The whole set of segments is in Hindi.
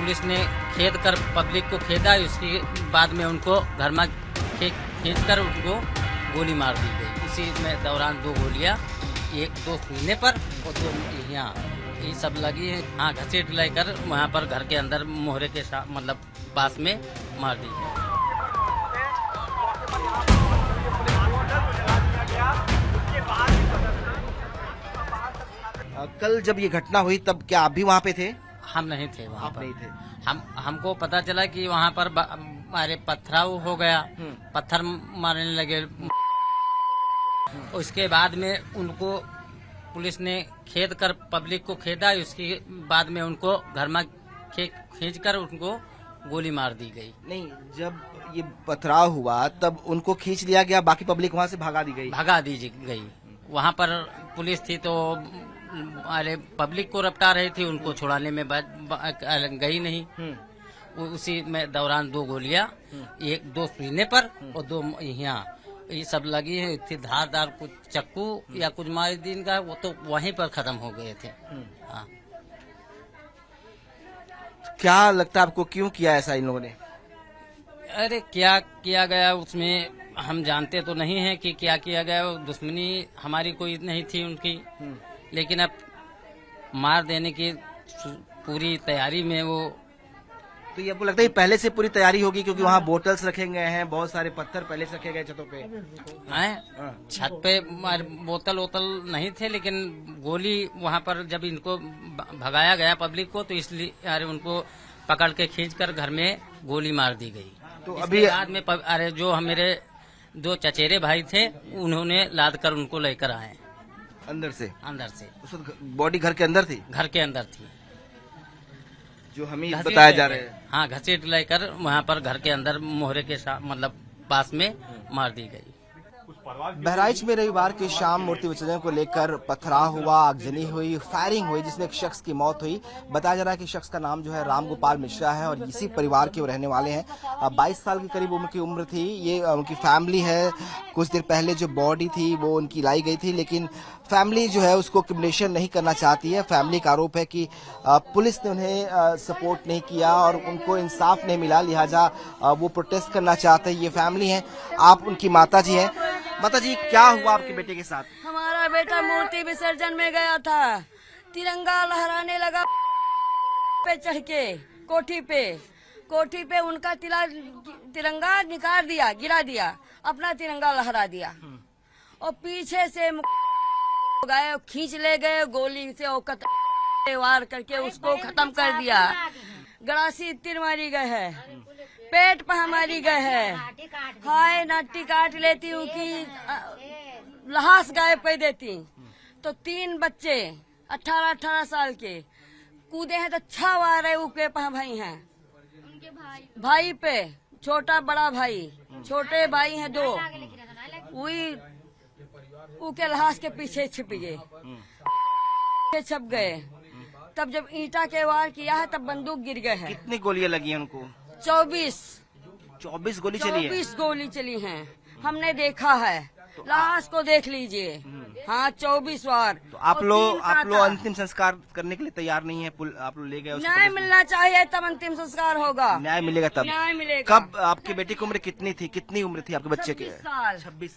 पुलिस ने खेद कर पब्लिक को खेदा, उसके बाद में उनको घर में खींच कर उनको गोली मार दी गई। इसी में दौरान 2 गोलियां, एक 2 सीने पर और 2 यहाँ, ये सब लगी है। हाँ, घसीट लेकर वहाँ पर घर के अंदर मोहरे के मतलब पास में मार दी गई। कल जब ये घटना हुई तब क्या आप भी वहाँ पे थे? हम नहीं थे वहाँ आप पर। नहीं थे? हमको पता चला कि वहाँ पर हमारे पथराव हो गया, पत्थर मारने लगे। उसके बाद में उनको पुलिस ने खेद कर पब्लिक को खेदा, उसके बाद में उनको घर में खींच कर उनको गोली मार दी गई। नहीं, जब ये पथराव हुआ तब उनको खींच लिया गया, बाकी पब्लिक वहाँ से भगा दी गई। वहाँ पर पुलिस थी तो अरे पब्लिक को रपटा रही थी, उनको छुड़ाने में गई नहीं। उसी में दौरान 2 गोलियां, एक 2 सीने पर और 2 यहाँ, ये सब लगी है। थी धारदार कुछ चक्कू या कुछ मार दिन का, वो तो वहीं पर खत्म हो गए थे। हाँ। क्या लगता है आपको, क्यों किया ऐसा इन लोगों ने? अरे क्या किया गया उसमें हम जानते तो नहीं है कि क्या किया गया। दुश्मनी हमारी कोई नहीं थी उनकी, लेकिन अब मार देने की पूरी तैयारी में वो। तो ये आपको लगता है पहले से पूरी तैयारी होगी, क्योंकि वहाँ बोतल्स रखे गए हैं, बहुत सारे पत्थर पहले से रखे गए छतों पे हैं? छत पे बोतल नहीं थे, लेकिन गोली वहाँ पर जब इनको भगाया गया पब्लिक को, तो इसलिए अरे उनको पकड़ के खींच कर घर में गोली मार दी गई। तो अभी बाद में अरे जो मेरे 2 चचेरे भाई थे, उन्होंने लाद कर उनको लेकर आए अंदर से। उस वक्त बॉडी घर के अंदर थी? घर के अंदर थी, जो हमें बताया जा रहा है। हाँ, घसीट लेकर वहाँ पर घर के अंदर मोहरे के मतलब पास में मार दी गई। बहराइच में रविवार की शाम मूर्ति विसर्जन को लेकर पथराव हुआ, आगजनी हुई, फायरिंग हुई, जिसमें एक शख्स की मौत हुई। बताया जा रहा है कि शख्स का नाम जो है राम गोपाल मिश्रा है और इसी परिवार के वो रहने वाले हैं। 22 साल के करीब उनकी उम्र थी। ये उनकी फैमिली है। कुछ देर पहले जो बॉडी थी वो उनकी लाई गई थी, लेकिन फैमिली जो है उसको क्रिमिनेशन नहीं करना चाहती है। फैमिली का आरोप है कि पुलिस ने उन्हें सपोर्ट नहीं किया और उनको इंसाफ नहीं मिला, लिहाजा वो प्रोटेस्ट करना चाहते हैं। ये फैमिली है। आप उनकी माता जी हैं। माता जी, क्या हुआ आपके बेटे के साथ? हमारा बेटा मूर्ति विसर्जन में गया था, तिरंगा लहराने लगा पे चढ़ के कोठी पे उनका तिरंगा निकाल दिया, गिरा दिया, अपना तिरंगा लहरा दिया और पीछे से गए, खींच ले गए गोली से, वार करके उसको खत्म कर दिया। गड़ासी तीर मारी गए है, पेट पर मारी गए है। हाय नाटी काट लेती हूँ कि लहास गाय पे देती। तो 3 बच्चे 18-18 साल के कूदे हैं तो 6 वार है उनके भाई हैं, भाई पे छोटा बड़ा भाई, छोटे भाई हैं 2, वही उनके लहास के पीछे छिप गए, छप गए। तब जब ईंटा के वार किया है तब बंदूक गिर गए हैं। कितनी गोलियां लगी हैं उनको? 24 गोली चली है। 24 गोली चली हैं, हमने देखा है। लाश को देख लीजिए। हाँ, 24 वार। तो आप लोग अंतिम संस्कार करने के लिए तैयार नहीं है? आप लोग ले गए? न्याय मिलना चाहिए तब अंतिम संस्कार होगा। न्याय मिलेगा तब? न्याय मिलेगा। कब आपके बेटे की उम्र कितनी थी? कितनी उम्र थी आपके बच्चे की? 26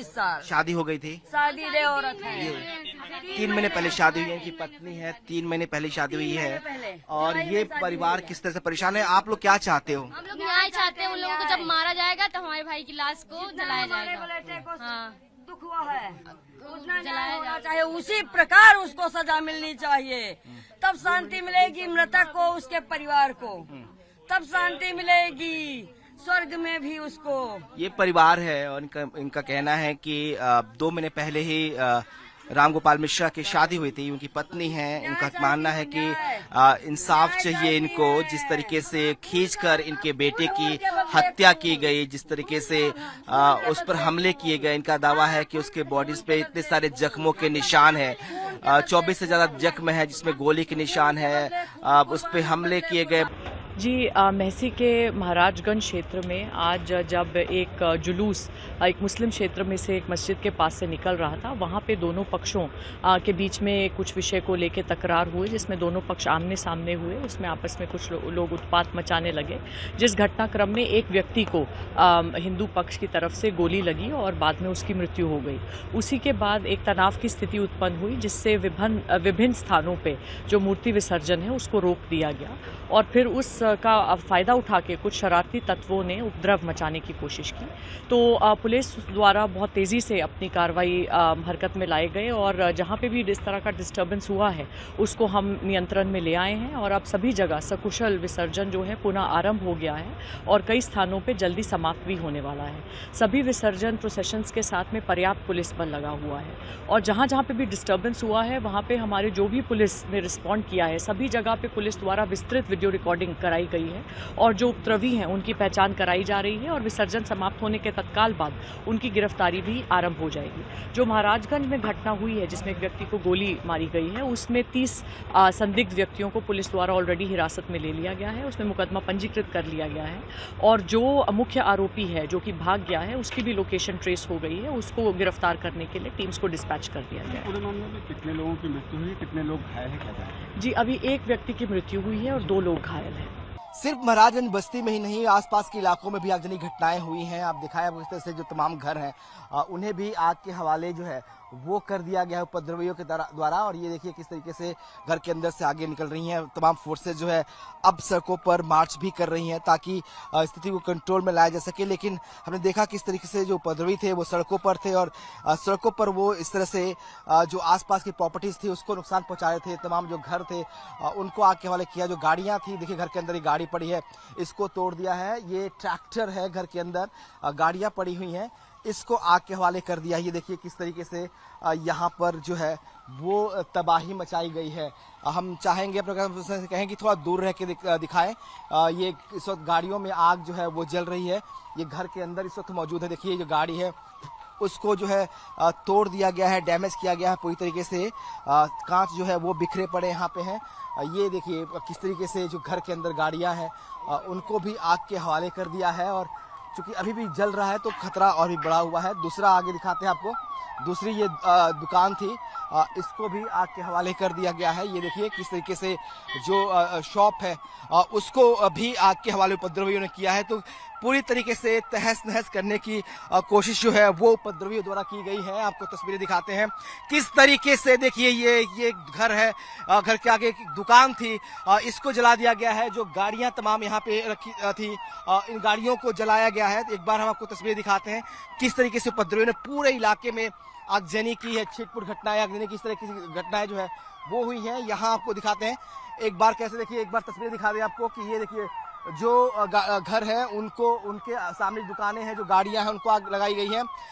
साल। शादी हो गई थी? शादी दे औरत है। 3 महीने पहले शादी हुई है। इनकी पत्नी है, 3 महीने पहले शादी हुई है। और ये परिवार किस तरह से परेशान है? आप लोग क्या चाहते हो? हम लोग न्याय चाहते हैं। उन लोगों को जब मारा जाएगा तो हमारे भाई की लाश को जलाया जाएगा। हाँ, दुख हुआ है, उतना न्याय होना चाहिए, उसी प्रकार उसको सजा मिलनी चाहिए। तब शांति मिलेगी मृतक को, उसके परिवार को, तब शांति मिलेगी स्वर्ग में भी उसको। ये परिवार है और इनका कहना है कि 2 महीने पहले ही राम गोपाल मिश्रा की शादी हुई थी। उनकी पत्नी है। इनका मानना है कि इंसाफ चाहिए इनको। जिस तरीके से खींचकर इनके बेटे की हत्या की गई, जिस तरीके से उस पर हमले किए गए, इनका दावा है कि उसके बॉडीज पे इतने सारे जख्मों के निशान है। 24 से ज्यादा जख्म है, जिसमें गोली के निशान है। उस पे हमले किए गए। जी महसी के महाराजगंज क्षेत्र में आज जब एक जुलूस एक मुस्लिम क्षेत्र में से एक मस्जिद के पास से निकल रहा था, वहाँ पे दोनों पक्षों के बीच में कुछ विषय को लेकर तकरार हुई, जिसमें दोनों पक्ष आमने सामने हुए। उसमें आपस में कुछ लोग उत्पात मचाने लगे, जिस घटनाक्रम में एक व्यक्ति को हिंदू पक्ष की तरफ से गोली लगी और बाद में उसकी मृत्यु हो गई। उसी के बाद एक तनाव की स्थिति उत्पन्न हुई, जिससे विभिन्न स्थानों पर जो मूर्ति विसर्जन है उसको रोक दिया गया और फिर उस का फ़ायदा उठा के कुछ शरारती तत्वों ने उपद्रव मचाने की कोशिश की। तो पुलिस द्वारा बहुत तेज़ी से अपनी कार्रवाई हरकत में लाए गए और जहाँ पे भी इस तरह का डिस्टर्बेंस हुआ है उसको हम नियंत्रण में ले आए हैं और अब सभी जगह सकुशल विसर्जन जो है पुनः आरंभ हो गया है और कई स्थानों पे जल्दी समाप्त भी होने वाला है। सभी विसर्जन प्रोसेशंस के साथ में पर्याप्त पुलिस बल लगा हुआ है और जहाँ जहाँ पे भी डिस्टर्बेंस हुआ है वहाँ पे हमारे जो भी पुलिस ने रिस्पॉन्ड किया है, सभी जगह पे पुलिस द्वारा विस्तृत वीडियो रिकॉर्डिंग कराई गई है और जो उपद्रवी हैं उनकी पहचान कराई जा रही है और विसर्जन समाप्त होने के तत्काल बाद उनकी गिरफ्तारी भी आरंभ हो जाएगी। जो महाराजगंज में घटना हुई है जिसमें एक व्यक्ति को गोली मारी गई है, उसमें 30 संदिग्ध व्यक्तियों को पुलिस द्वारा ऑलरेडी हिरासत में ले लिया गया है, उसमें मुकदमा पंजीकृत कर लिया गया है और जो मुख्य आरोपी है जो कि भाग गया है उसकी भी लोकेशन ट्रेस हो गई है, उसको गिरफ्तार करने के लिए टीम्स को डिस्पैच कर दिया गया है। पूरे मामले में कितने लोगों की मृत्यु हुई, कितने लोग घायल हैं, क्या है? जी अभी एक व्यक्ति की मृत्यु हुई है और 2 लोग घायल हैं। सिर्फ महाराजगंज बस्ती में ही नहीं, आसपास के इलाकों में भी आगजनी घटनाएं हुई हैं। आप दिखाया इस तरह से जो तमाम घर हैं उन्हें भी आग के हवाले जो है वो कर दिया गया है उपद्रवियों के द्वारा। और ये देखिए किस तरीके से घर के अंदर से आगे निकल रही हैं तमाम फोर्सेज जो है अब सड़कों पर मार्च भी कर रही हैं ताकि स्थिति को कंट्रोल में लाया जा सके। लेकिन हमने देखा किस तरीके से जो उपद्रवी थे वो सड़कों पर थे और सड़कों पर वो इस तरह से जो आसपास की प्रॉपर्टीज थी उसको नुकसान पहुंचा रहे थे। तमाम जो घर थे उनको आग के हवाले किया। जो गाड़ियां थी, देखिए घर के अंदर ही गाड़ी पड़ी है, इसको तोड़ दिया है। ये ट्रैक्टर है, घर के अंदर गाड़ियां पड़ी हुई हैं, इसको आग के हवाले कर दिया। ये देखिए किस तरीके से यहाँ पर जो है वो तबाही मचाई गई है। हम चाहेंगे अपने कहें कि थोड़ा दूर रह के दिखाएं। ये इस वक्त गाड़ियों में आग जो है वो जल रही है। ये घर के अंदर इस वक्त मौजूद है। देखिए जो गाड़ी है उसको जो है तोड़ दिया गया है, डैमेज किया गया है पूरी तरीके से। कांच जो है वो बिखरे पड़े यहाँ पे हैं। ये देखिए किस तरीके से जो घर के अंदर गाड़ियाँ हैं उनको भी आग के हवाले कर दिया है और चूंकि अभी भी जल रहा है तो खतरा और भी बढ़ा हुआ है। दूसरा आगे दिखाते हैं आपको, दूसरी ये दुकान थी, इसको भी आग के हवाले कर दिया गया है। ये देखिए किस तरीके से जो शॉप है उसको भी आग के हवाले उपद्रवियों ने किया है। तो पूरी तरीके से तहस नहस करने की कोशिश जो है वो उपद्रवियों द्वारा की गई है। आपको तस्वीरें दिखाते हैं किस तरीके से। देखिए ये घर है, घर के आगे एक दुकान थी, इसको जला दिया गया है। जो गाड़ियां तमाम यहाँ पे रखी थी इन गाड़ियों को जलाया गया है। एक बार हम आपको तस्वीरें दिखाते हैं किस तरीके से उपद्रवियों ने पूरे इलाके में आगजनी की है। छिटपुट घटनाएं, आगजनी की इस तरह की घटनाएं जो है वो हुई हैं। यहाँ आपको दिखाते हैं एक बार कैसे। देखिए एक बार तस्वीरें दिखा दें आपको कि ये देखिए जो घर है उनको, उनके सामने दुकानें हैं, जो गाड़ियां हैं उनको आग लगाई गई है।